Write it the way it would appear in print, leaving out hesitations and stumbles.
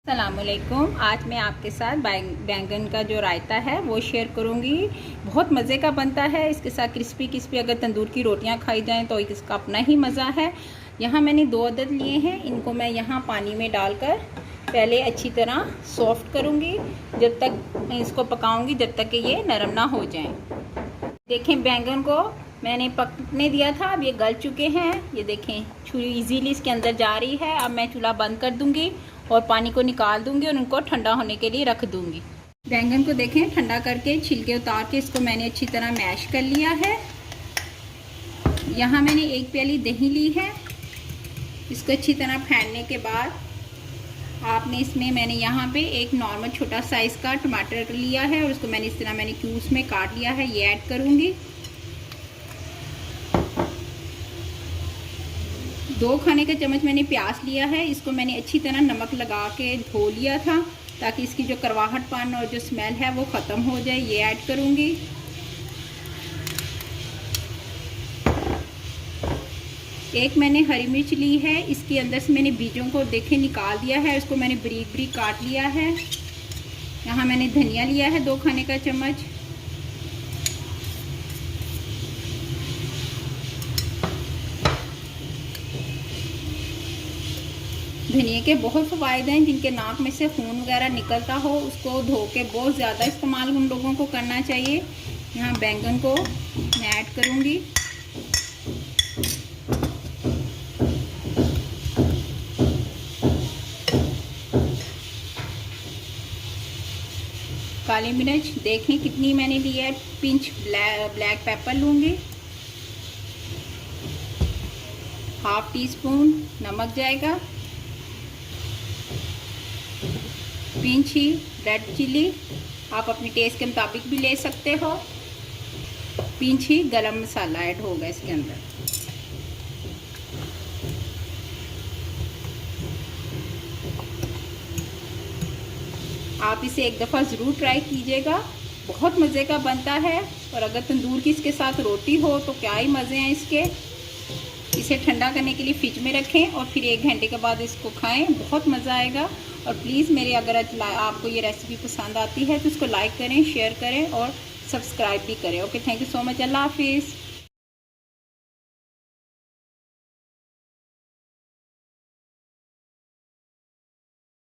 अस्सलामुअलैकुम। आज मैं आपके साथ बैंगन का जो रायता है वो शेयर करूंगी। बहुत मज़े का बनता है। इसके साथ क्रिस्पी क्रिस्पी अगर तंदूर की रोटियां खाई जाएं तो इसका अपना ही मज़ा है। यहाँ मैंने 2 अदद लिए हैं। इनको मैं यहाँ पानी में डालकर पहले अच्छी तरह सॉफ्ट करूँगी, जब तक मैं इसको पकाऊँगी जब तक कि ये नरम ना हो जाएँ। देखें, बैंगन को मैंने पकने दिया था, अब ये गल चुके हैं। ये देखें, छुरी इजीली इसके अंदर जा रही है। अब मैं चूल्हा बंद कर दूंगी और पानी को निकाल दूंगी और उनको ठंडा होने के लिए रख दूंगी। बैंगन को देखें, ठंडा करके छिलके उतार के इसको मैंने अच्छी तरह मैश कर लिया है। यहाँ मैंने 1 प्याली दही ली है। इसको अच्छी तरह फेंटने के बाद आपने इसमें मैंने यहाँ पे एक नॉर्मल छोटा साइज़ का टमाटर लिया है और उसको मैंने इस तरह क्यूब्स में काट लिया है। ये ऐड करूँगी। 2 खाने का चम्मच मैंने प्याज लिया है। इसको मैंने अच्छी तरह नमक लगा के धो लिया था ताकि इसकी जो करवाहटपन और जो स्मेल है वो ख़त्म हो जाए। ये ऐड करूँगी। एक मैंने हरी मिर्च ली है। इसके अंदर से मैंने बीजों को देखे निकाल दिया है। इसको मैंने बारीक बारीक काट लिया है। यहाँ मैंने धनिया लिया है 2 खाने का चम्मच। धनिया के बहुत फ़ायदे हैं। जिनके नाक में से खून वगैरह निकलता हो उसको धो के बहुत ज़्यादा इस्तेमाल उन लोगों को करना चाहिए। यहाँ बैंगन को मैं ऐड करूँगी। काली मिर्च देखें कितनी मैंने ली है। पिंच ब्लैक पेपर लूँगी। ½ टीस्पून नमक जाएगा। पिंच ही रेड चिली, आप अपने टेस्ट के मुताबिक भी ले सकते हो। पिंच ही गरम मसाला ऐड होगा इसके अंदर। आप इसे एक दफ़ा ज़रूर ट्राई कीजिएगा, बहुत मज़े का बनता है। और अगर तंदूर की इसके साथ रोटी हो तो क्या ही मज़े हैं इसके। इसे ठंडा करने के लिए फ्रिज में रखें और फिर 1 घंटे के बाद इसको खाएं, बहुत मज़ा आएगा। और प्लीज़ मेरे अगर आपको ये रेसिपी पसंद आती है तो इसको लाइक करें, शेयर करें और सब्सक्राइब भी करें। Okay, thank you so much. Allah हाफिज़।